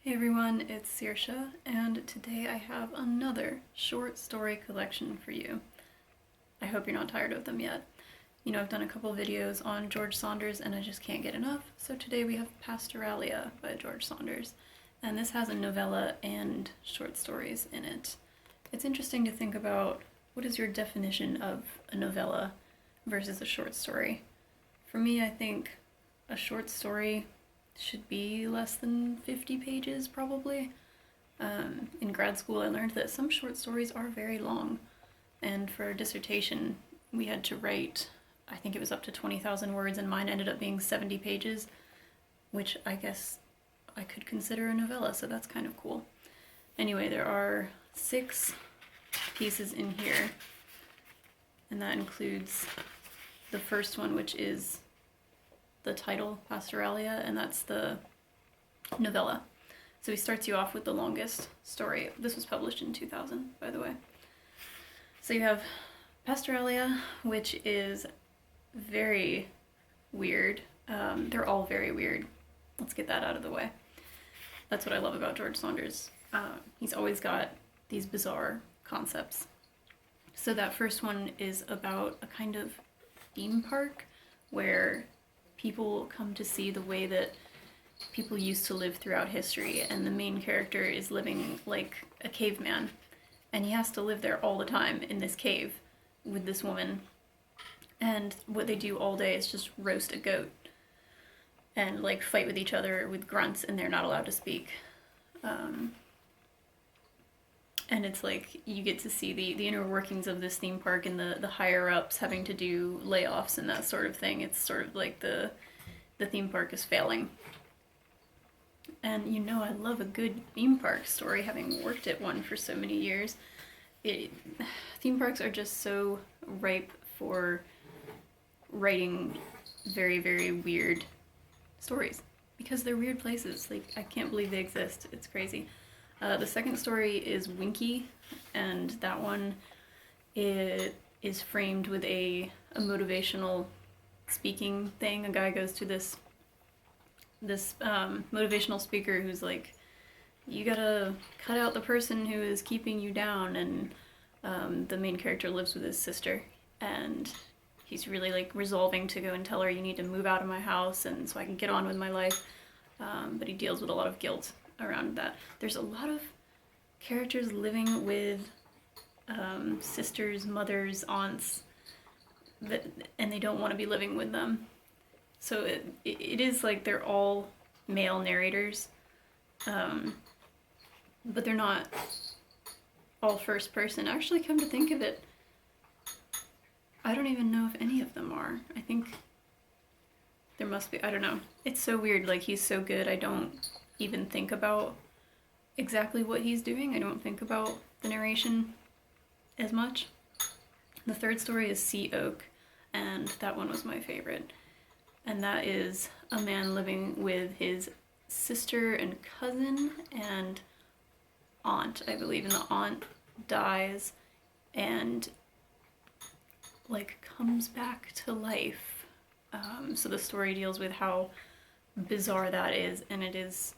Hey everyone, it's Saoirse, and today I have another short story collection for you. I hope you're not tired of them yet. You know, I've done a couple videos on George Saunders and I just can't get enough, so today we have Pastoralia by George Saunders, and this has a novella and short stories in it. It's interesting to think about what is your definition of a novella versus a short story. For me, I think a short story should be less than 50 pages, probably. In grad school, I learned that some short stories are very long, and for a dissertation, we had to write, I think it was up to 20,000 words, and mine ended up being 70 pages, which I guess I could consider a novella, so that's kind of cool. Anyway, there are 6 pieces in here, and that includes the first one, which is the title, Pastoralia, and that's the novella. So he starts you off with the longest story. This was published in 2000, by the way. So you have Pastoralia, which is very weird. They're all very weird. Let's get that out of the way. That's what I love about George Saunders. He's always got these bizarre concepts. So that first one is about a kind of theme park where people come to see the way that people used to live throughout history, and the main character is living like a caveman, and he has to live there all the time in this cave with this woman, and what they do all day is just roast a goat and like fight with each other with grunts, and they're not allowed to speak. And it's like you get to see the inner workings of this theme park and the higher-ups having to do layoffs and that sort of thing. It's sort of like the theme park is failing. And you know I love a good theme park story, having worked at one for so many years. Theme parks are just so ripe for writing very, very weird stories. Because they're weird places. Like, I can't believe they exist. It's crazy. The second story is Winky, and that one is framed with a motivational speaking thing. A guy goes to this motivational speaker who's like, you gotta cut out the person who is keeping you down, and the main character lives with his sister, and he's really like resolving to go and tell her, you need to move out of my house and so I can get on with my life, but he deals with a lot of guilt around that. There's a lot of characters living with sisters, mothers, aunts, and they don't want to be living with them. So it is like they're all male narrators, but they're not all first person. Actually, come to think of it, I don't even know if any of them are. I think there must be, I don't know. It's so weird, like he's so good, I don't even think about exactly what he's doing. I don't think about the narration as much. The third story is Sea Oak, and that one was my favorite. And that is a man living with his sister and cousin and aunt, I believe, and the aunt dies and like comes back to life. So the story deals with how bizarre that is, and it is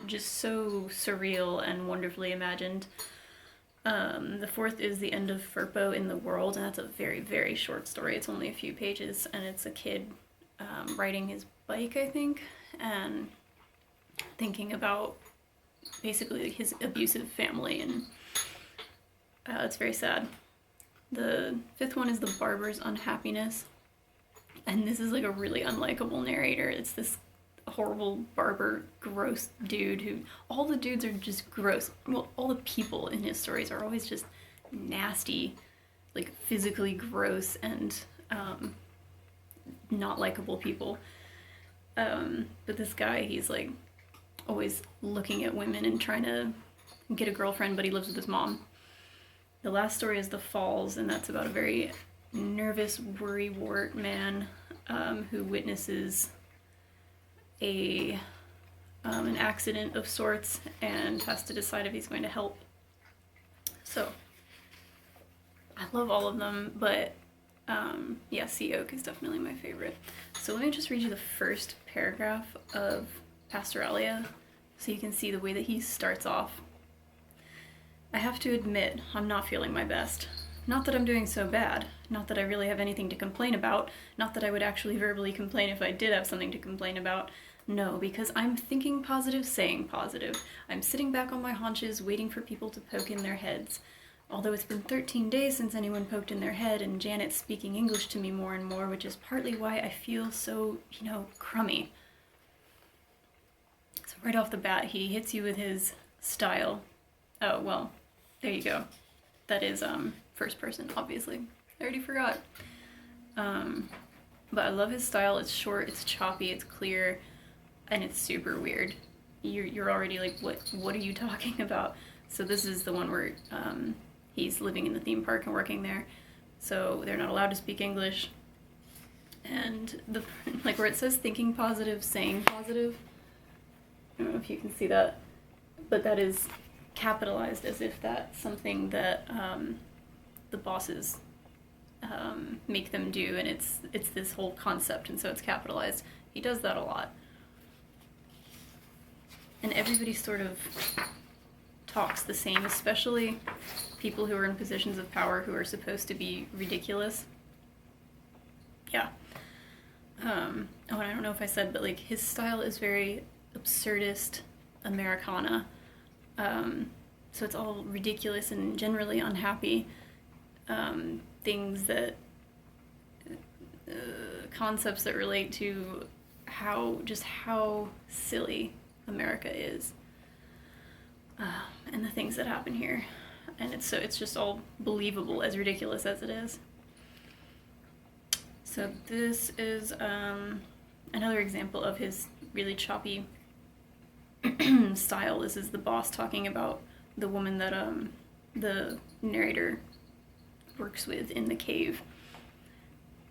just so surreal and wonderfully imagined. The fourth is The End of Furpo in the World, and that's a very, very short story. It's only a few pages, and it's a kid riding his bike, I think, and thinking about basically his abusive family, and it's very sad. The fifth one is The Barber's Unhappiness, and this is like a really unlikable narrator. It's this horrible barber, gross dude who, all the dudes are just gross. Well, all the people in his stories are always just nasty, like physically gross and not likable people. But this guy, he's like always looking at women and trying to get a girlfriend, but he lives with his mom. The last story is The Falls, and that's about a very nervous, worrywart man who witnesses an accident of sorts and has to decide if he's going to help. So I love all of them, but yeah, Sea Oak is definitely my favorite. So let me just read you the first paragraph of Pastoralia, So you can see the way that he starts off. I have to admit, I'm not feeling my best. Not that I'm doing so bad. Not that I really have anything to complain about. Not that I would actually verbally complain if I did have something to complain about. No, because I'm thinking positive, saying positive. I'm sitting back on my haunches, waiting for people to poke in their heads. Although it's been 13 days since anyone poked in their head, and Janet's speaking English to me more and more, which is partly why I feel so, crummy. So right off the bat, he hits you with his style. Oh, well, there you go. That is first person, obviously. I already forgot. But I love his style. It's short, it's choppy, it's clear, and it's super weird. You're already like, what are you talking about? So this is the one where he's living in the theme park and working there. So they're not allowed to speak English. And like where it says thinking positive, saying positive. I don't know if you can see that, but that is capitalized as if that's something that the bosses make them do, and it's this whole concept, and so it's capitalized. He does that a lot. And everybody sort of talks the same, especially people who are in positions of power who are supposed to be ridiculous. Yeah. And I don't know if I said, but like his style is very absurdist Americana. So it's all ridiculous and generally unhappy things that concepts that relate to how silly America is, and the things that happen here, and it's just all believable, as ridiculous as it is. So this is another example of his really choppy style. This is the boss talking about the woman that the narrator works with in the cave.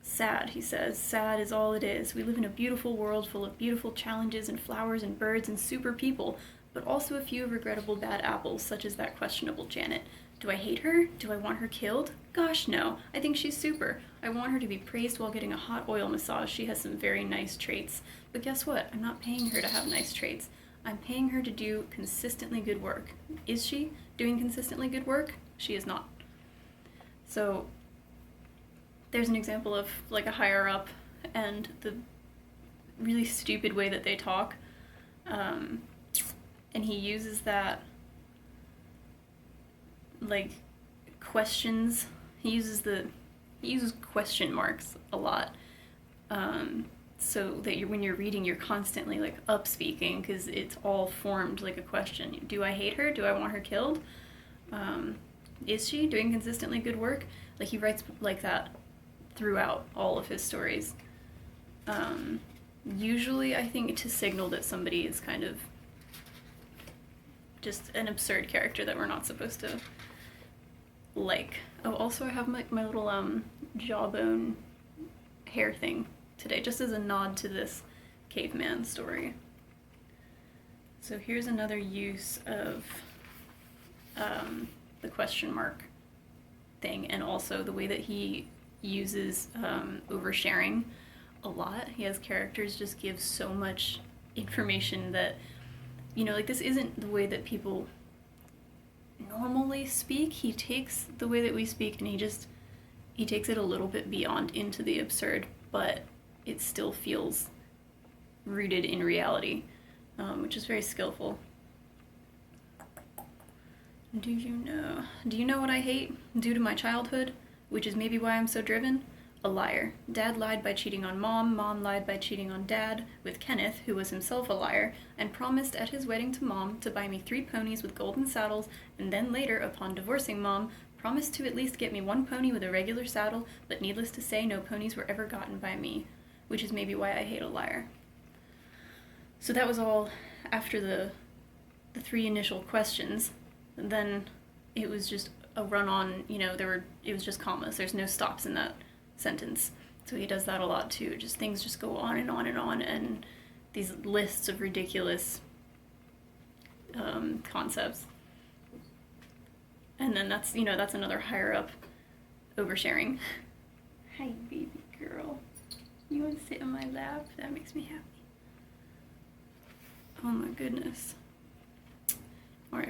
Sad, he says. Sad is all it is. We live in a beautiful world full of beautiful challenges and flowers and birds and super people, but also a few regrettable bad apples, such as that questionable Janet. Do I hate her? Do I want her killed? Gosh, no. I think she's super. I want her to be praised while getting a hot oil massage. She has some very nice traits. But guess what? I'm not paying her to have nice traits. I'm paying her to do consistently good work. Is she doing consistently good work? She is not. So there's an example of like a higher up and the really stupid way that they talk. And he uses that like questions. He uses question marks a lot. So that when you're reading, you're constantly like up speaking because it's all formed like a question. Do I hate her? Do I want her killed? Is she doing consistently good work? Like he writes like that throughout all of his stories. Usually I think to signal that somebody is kind of just an absurd character that we're not supposed to like. Oh, also I have my little jawbone hair thing today, just as a nod to this caveman story. So here's another use of the question mark thing, and also the way that he uses oversharing a lot. He has characters just give so much information that, like this isn't the way that people normally speak. He takes the way that we speak and he takes it a little bit beyond into the absurd, but it still feels rooted in reality, which is very skillful. Do you know what I hate due to my childhood, which is maybe why I'm so driven? A liar. Dad lied by cheating on Mom lied by cheating on Dad, with Kenneth, who was himself a liar, and promised at his wedding to Mom to buy me 3 ponies with golden saddles, and then later, upon divorcing Mom, promised to at least get me 1 pony with a regular saddle, but needless to say, no ponies were ever gotten by me, which is maybe why I hate a liar. So that was all after the 3 initial questions. And then it was just a run-on, it was just commas. There's no stops in that sentence. So he does that a lot too. Just things just go on and on and on, and these lists of ridiculous concepts. And then that's another higher up oversharing. Hi, baby girl. You want to sit in my lap? That makes me happy. Oh my goodness.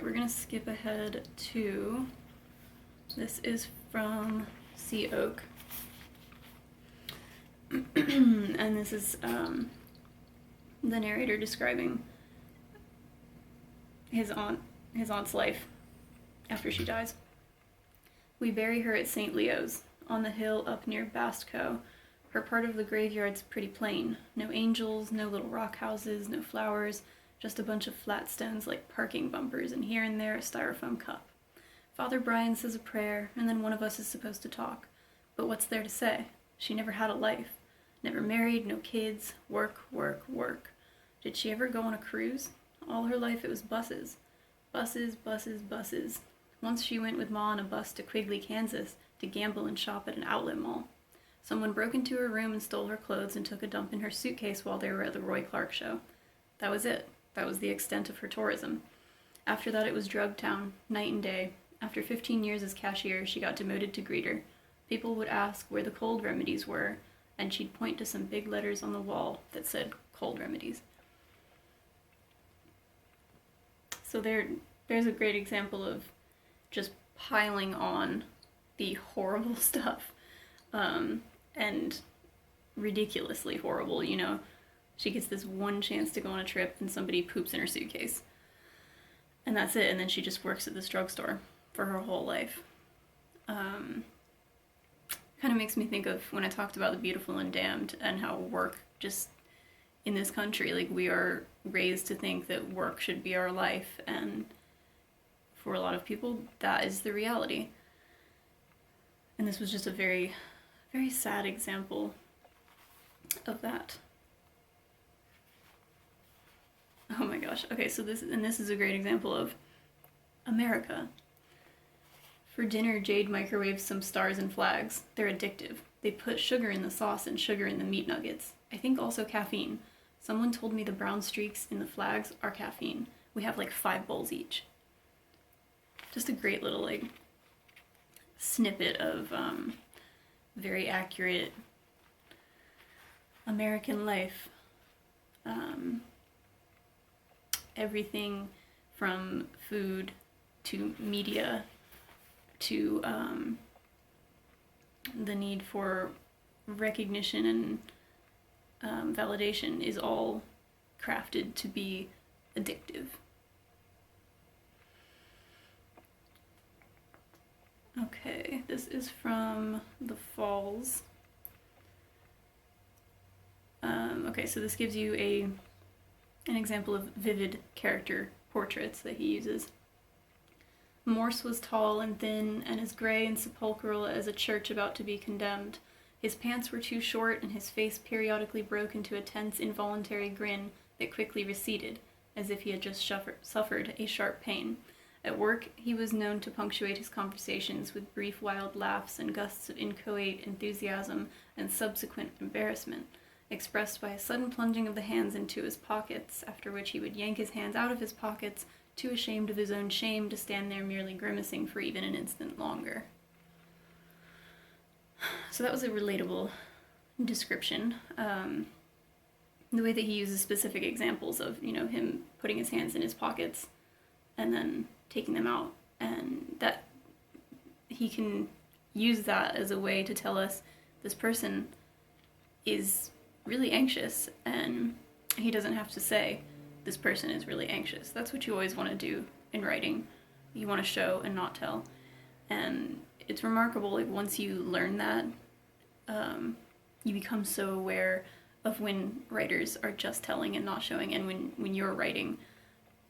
Alright, we're gonna skip ahead to, this is from Sea Oak. And this is the narrator describing his aunt's life after she dies. We bury her at St. Leo's, on the hill up near Bastco. Her part of the graveyard's pretty plain. No angels, no little rock houses, no flowers, just a bunch of flat stones like parking bumpers, and here and there a styrofoam cup. Father Brian says a prayer, and then one of us is supposed to talk. But what's there to say? She never had a life. Never married, no kids, work, work, work. Did she ever go on a cruise? All her life it was buses. Buses, buses, buses. Once she went with Ma on a bus to Quigley, Kansas, to gamble and shop at an outlet mall. Someone broke into her room and stole her clothes and took a dump in her suitcase while they were at the Roy Clark show. That was it. That was the extent of her tourism. After that it was drug town, night and day. After 15 years as cashier, she got demoted to greeter. People would ask where the cold remedies were, and she'd point to some big letters on the wall that said cold remedies. So there's a great example of just piling on the horrible stuff, and ridiculously horrible, you know. She gets this one chance to go on a trip and somebody poops in her suitcase. And that's it, and then she just works at this drugstore for her whole life. Kind of makes me think of when I talked about The Beautiful and Damned and how work just, in this country, like, we are raised to think that work should be our life, and for a lot of people, that is the reality. And this was just a very, very sad example of that. Oh my gosh. Okay, so this is a great example of America. For dinner, Jade microwaves some stars and flags. They're addictive. They put sugar in the sauce and sugar in the meat nuggets. I think also caffeine. Someone told me the brown streaks in the flags are caffeine. We have like 5 bowls each. Just a great little, like, snippet of very accurate American life. Everything from food to media to the need for recognition and validation is all crafted to be addictive. Okay, this is from The Falls. Okay, so this gives you an example of vivid character portraits that he uses. Morse was tall and thin, and as gray and sepulchral as a church about to be condemned. His pants were too short, and his face periodically broke into a tense, involuntary grin that quickly receded, as if he had just suffered a sharp pain. At work, he was known to punctuate his conversations with brief wild laughs and gusts of inchoate enthusiasm and subsequent embarrassment, expressed by a sudden plunging of the hands into his pockets, after which he would yank his hands out of his pockets, too ashamed of his own shame to stand there merely grimacing for even an instant longer. So that was a relatable description. The way that he uses specific examples of, you know, him putting his hands in his pockets and then taking them out, and that he can use that as a way to tell us this person is really anxious, and he doesn't have to say this person is really anxious. That's what you always want to do in writing. You want to show and not tell. And it's remarkable, like, once you learn that, you become so aware of when writers are just telling and not showing, and when you're writing,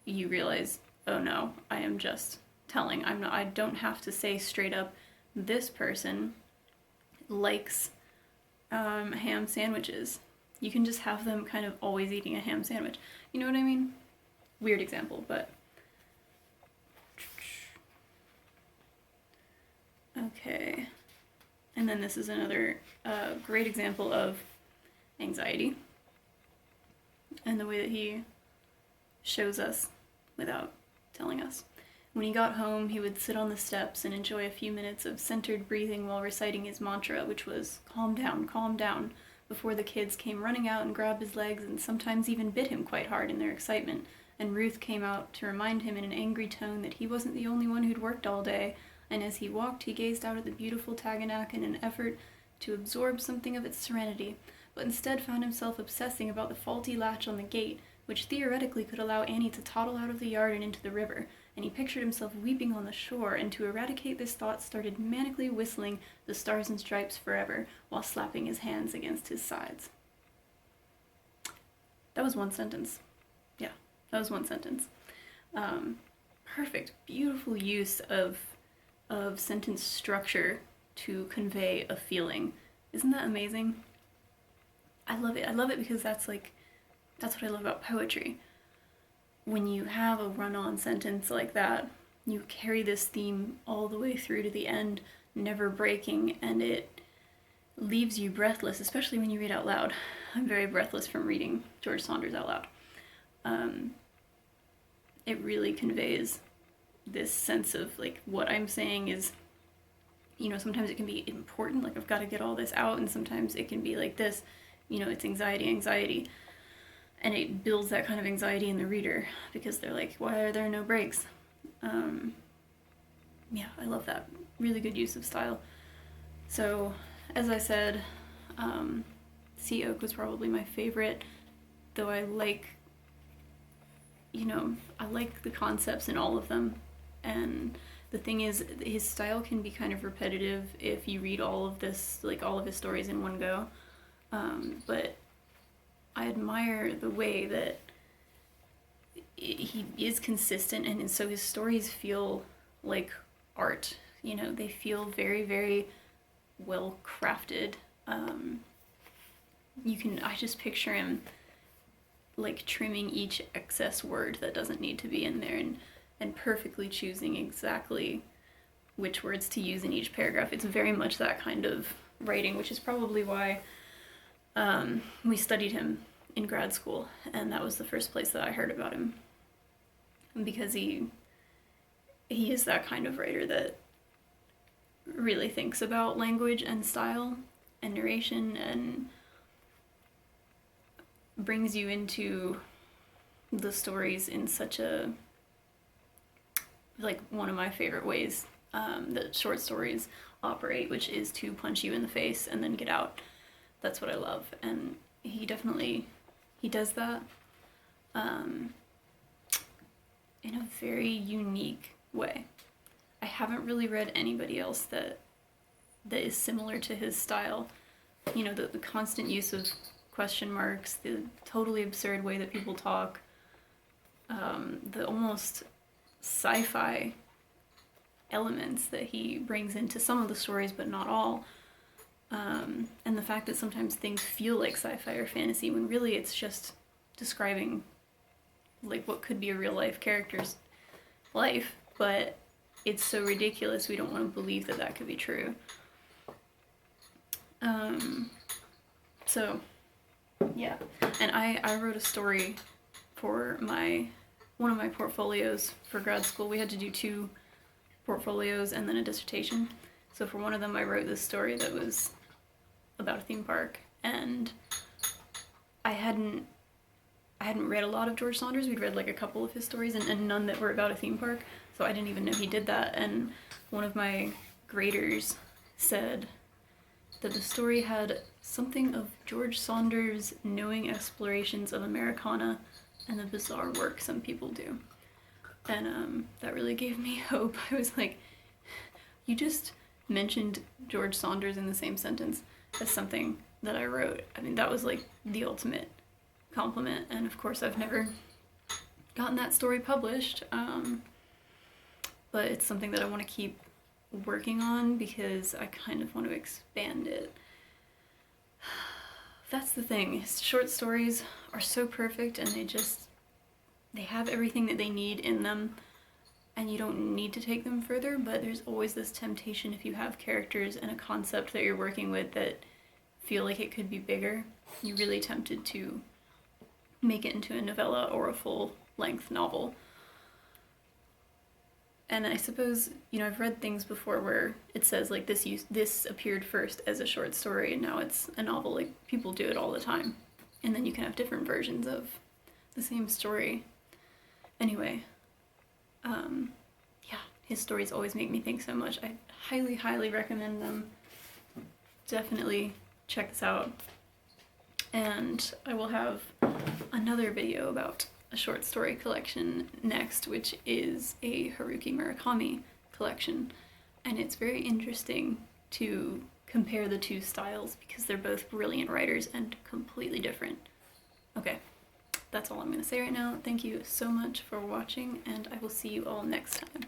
you realize, oh no, I am just telling. I don't have to say straight up, this person likes ham sandwiches. You can just have them kind of always eating a ham sandwich. You know what I mean? Weird example, but... Okay. And then this is another great example of anxiety and the way that he shows us without telling us. When he got home, he would sit on the steps and enjoy a few minutes of centered breathing while reciting his mantra, which was, calm down, before the kids came running out and grabbed his legs and sometimes even bit him quite hard in their excitement, and Ruth came out to remind him in an angry tone that he wasn't the only one who'd worked all day, and as he walked, he gazed out at the beautiful Taganak in an effort to absorb something of its serenity, but instead found himself obsessing about the faulty latch on the gate, which theoretically could allow Annie to toddle out of the yard and into the river, and he pictured himself weeping on the shore, and to eradicate this thought started manically whistling the Stars and Stripes Forever while slapping his hands against his sides. That was one sentence. Yeah, that was one sentence. Perfect, beautiful use of sentence structure to convey a feeling. Isn't that amazing? I love it. I love it because that's what I love about poetry. When you have a run-on sentence like that, you carry this theme all the way through to the end, never breaking, and it leaves you breathless, especially when you read out loud. I'm very breathless from reading George Saunders out loud. It really conveys this sense of, like, what I'm saying is, you know, sometimes it can be important, like I've got to get all this out, and sometimes it can be like this, you know, it's anxiety. And it builds that kind of anxiety in the reader because they're like, why are there no breaks? Yeah, I love that. Really good use of style. So, as I said, Sea Oak was probably my favorite, though I like the concepts in all of them. And the thing is, his style can be kind of repetitive if you read all of this, like all of his stories in one go. But I admire the way that he is consistent, and so his stories feel like art. You know, they feel very, very well crafted. I just picture him like trimming each excess word that doesn't need to be in there, and perfectly choosing exactly which words to use in each paragraph. It's very much that kind of writing, which is probably why we studied him in grad school, and that was the first place that I heard about him, because he is that kind of writer that really thinks about language and style and narration and brings you into the stories in such a, like, one of my favorite ways that short stories operate, which is to punch you in the face and then get out. That's what I love, and he does that in a very unique way. I haven't really read anybody else that is similar to his style. You know, the constant use of question marks, the totally absurd way that people talk, the almost sci-fi elements that he brings into some of the stories, but not all. And the fact that sometimes things feel like sci-fi or fantasy when really it's just describing, like, what could be a real life character's life, but it's so ridiculous we don't want to believe that that could be true. So, yeah. And I wrote a story for one of my portfolios for grad school. We had to do 2 portfolios and then a dissertation. So for one of them I wrote this story that was about a theme park, and I hadn't read a lot of George Saunders. We'd read like a couple of his stories and none that were about a theme park, so I didn't even know he did that. And one of my graders said that the story had something of George Saunders' knowing explorations of Americana and the bizarre work some people do. And that really gave me hope. I was like, you just mentioned George Saunders in the same sentence as something that I wrote. I mean, that was like the ultimate compliment, and of course I've never gotten that story published, but it's something that I want to keep working on because I kind of want to expand it. That's the thing. His short stories are so perfect, and they have everything that they need in them, and you don't need to take them further, but there's always this temptation if you have characters and a concept that you're working with that feel like it could be bigger. You're really tempted to make it into a novella or a full-length novel. And I suppose, you know, I've read things before where it says, like, this appeared first as a short story and now it's a novel. Like, people do it all the time. And then you can have different versions of the same story. Anyway, yeah, his stories always make me think so much. I highly, highly recommend them. Definitely check this out. And I will have another video about a short story collection next, which is a Haruki Murakami collection. And it's very interesting to compare the two styles because they're both brilliant writers and completely different. Okay, that's all I'm going to say right now. Thank you so much for watching, and I will see you all next time.